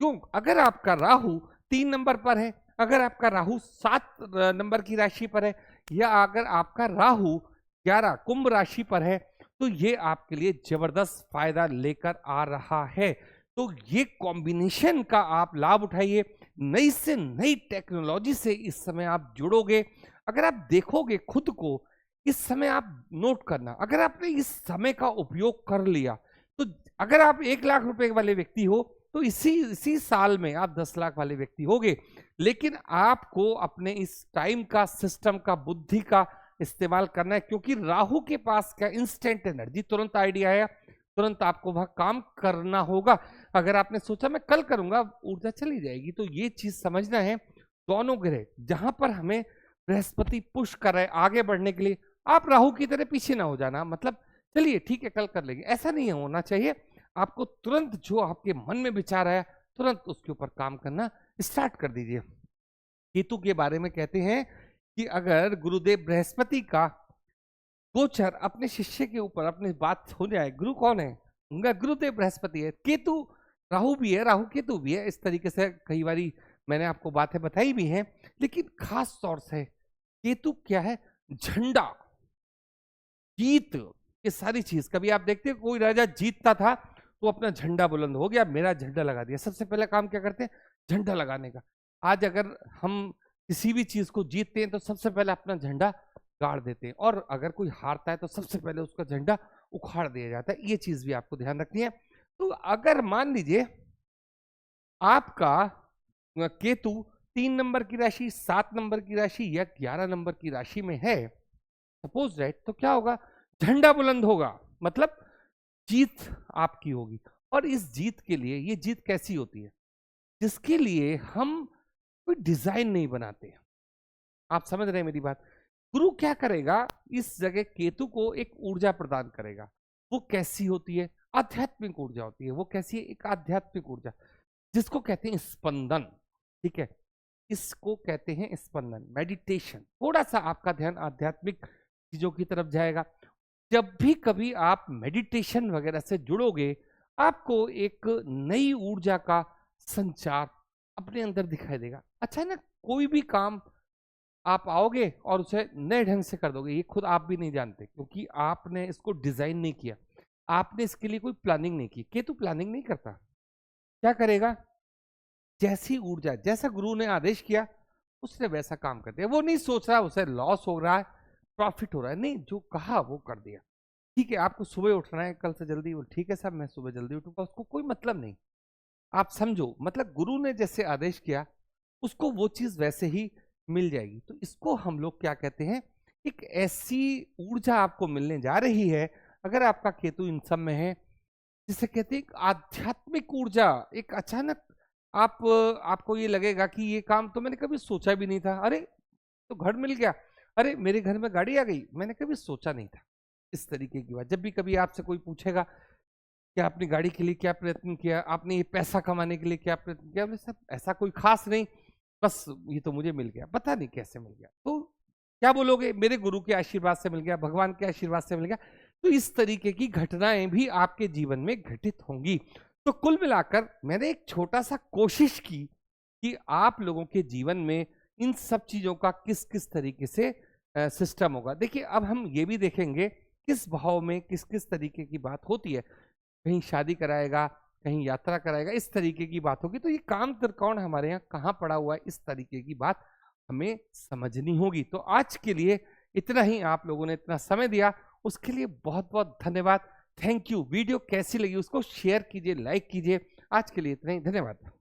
S1: क्यों? अगर आपका राहु 3 नंबर पर है, अगर आपका राहु 7 नंबर की राशि पर है, या अगर आपका राहु 11 कुंभ राशि पर है, तो ये आपके लिए जबरदस्त फायदा लेकर आ रहा है। तो ये कॉम्बिनेशन का आप लाभ उठाइए। नई से नई टेक्नोलॉजी से इस समय आप जुड़ोगे। अगर आप देखोगे खुद को, इस समय आप नोट करना, अगर आपने इस समय का उपयोग कर लिया, तो अगर आप 1 लाख रुपए वाले व्यक्ति हो तो इसी साल में आप 10 लाख वाले व्यक्ति होगे। लेकिन आपको अपने इस टाइम का, सिस्टम का, बुद्धि का इस्तेमाल करना है, क्योंकि राहु के पास क्या? इंस्टेंट एनर्जी, तुरंत आइडिया आया, तुरंत आपको वह काम करना होगा। अगर आपने सोचा मैं कल करूंगा, ऊर्जा चली जाएगी। तो ये चीज समझना है। दोनों ग्रह जहां पर हमें बृहस्पति पुश कर रहे हैं आगे बढ़ने के लिए, आप राहु की तरह पीछे ना हो जाना, मतलब चलिए ठीक है कल कर लेंगे, ऐसा नहीं होना चाहिए। आपको तुरंत जो आपके मन में विचार आया तुरंत उसके ऊपर काम करना स्टार्ट कर दीजिए। केतु के बारे में कहते हैं कि अगर गुरुदेव बृहस्पति का गोचर अपने शिष्य के ऊपर अपनी बात हो जाए, गुरु कौन है, उनका गुरुदेव बृहस्पति है। केतु राहु भी है, राहु केतु भी है, इस तरीके से कई बारी मैंने आपको बातें बताई भी हैं। लेकिन खास तौर से केतु क्या है, झंडा, जीत, ये सारी चीज। कभी आप देखते हैं कोई राजा जीतता था तो अपना झंडा बुलंद हो गया, मेरा झंडा लगा दिया, सबसे पहले काम क्या करते हैं, झंडा लगाने का। आज अगर हम किसी भी चीज को जीतते हैं तो सबसे पहले अपना झंडा गाड़ देते हैं, और अगर कोई हारता है तो सबसे पहले उसका झंडा उखाड़ दिया जाता है। ये चीज भी आपको ध्यान रखनी है। तो अगर मान लीजिए आपका केतु 3 नंबर की राशि, 7 नंबर की राशि या 11 नंबर की राशि में है, सपोज राइट, तो क्या होगा, झंडा बुलंद होगा, मतलब जीत आपकी होगी। और इस जीत के लिए, ये जीत कैसी होती है, जिसके लिए हम कोई डिजाइन नहीं बनाते। आप समझ रहे हैं मेरी बात। गुरु क्या करेगा, इस जगह केतु को एक ऊर्जा प्रदान करेगा। वो कैसी होती है, आध्यात्मिक ऊर्जा होती है। वो कैसी है, एक आध्यात्मिक ऊर्जा, जिसको कहते हैं स्पंदन। ठीक है, इसको कहते हैं स्पंदन, मेडिटेशन। थोड़ा सा आपका ध्यान आध्यात्मिक चीजों की तरफ जाएगा। जब भी कभी आप मेडिटेशन वगैरह से जुड़ोगे, आपको एक नई ऊर्जा का संचार अपने अंदर दिखाई देगा। अच्छा है ना, कोई भी काम आप आओगे और उसे नए ढंग से कर दोगे, ये खुद आप भी नहीं जानते, क्योंकि आपने इसको डिजाइन नहीं किया, आपने इसके लिए कोई प्लानिंग नहीं की। केतु प्लानिंग नहीं करता, क्या करेगा, जैसी ऊर्जा, जैसा गुरु ने आदेश किया उसने वैसा काम कर दिया। वो नहीं सोच रहा उसे लॉस हो रहा है प्रॉफिट हो रहा है, नहीं, जो कहा वो कर दिया। ठीक है, आपको सुबह उठना है कल से जल्दी, ठीक है साहब मैं सुबह जल्दी उठूंगा, उसको कोई मतलब नहीं। आप समझो, मतलब गुरु ने जैसे आदेश किया उसको वो चीज वैसे ही मिल जाएगी। तो इसको हम लोग क्या कहते हैं, एक ऐसी ऊर्जा आपको मिलने जा रही है अगर आपका केतु इन सब में है, जिसे कहते हैं एक आध्यात्मिक ऊर्जा। एक अचानक आपको ये लगेगा कि ये काम तो मैंने कभी सोचा भी नहीं था, अरे तो घर मिल गया, अरे मेरे घर में गाड़ी आ गई, मैंने कभी सोचा नहीं था। इस तरीके की बात। जब भी कभी आपसे कोई पूछेगा कि आपने गाड़ी के लिए क्या प्रयत्न किया, आपने ये पैसा कमाने के लिए क्या प्रयत्न किया, सब ऐसा कोई खास नहीं, बस ये तो मुझे मिल गया, पता नहीं कैसे मिल गया। तो क्या बोलोगे, मेरे गुरु के आशीर्वाद से मिल गया, भगवान के आशीर्वाद से मिल गया। तो इस तरीके की घटनाएं भी आपके जीवन में घटित होंगी। तो कुल मिलाकर मैंने एक छोटा सा कोशिश की कि आप लोगों के जीवन में इन सब चीजों का किस किस तरीके से सिस्टम होगा। देखिए, अब हम ये भी देखेंगे किस भाव में किस किस तरीके की बात होती है। कहीं शादी कराएगा, कहीं यात्रा कराएगा, इस तरीके की बात होगी। तो ये काम त्रिकोण हमारे यहाँ कहाँ पड़ा हुआ है, इस तरीके की बात हमें समझनी होगी। तो आज के लिए इतना ही, आप लोगों ने इतना समय दिया उसके लिए बहुत बहुत धन्यवाद। Thank you. वीडियो कैसी लगी उसको शेयर कीजिए, लाइक कीजिए। आज के लिए इतना ही, धन्यवाद।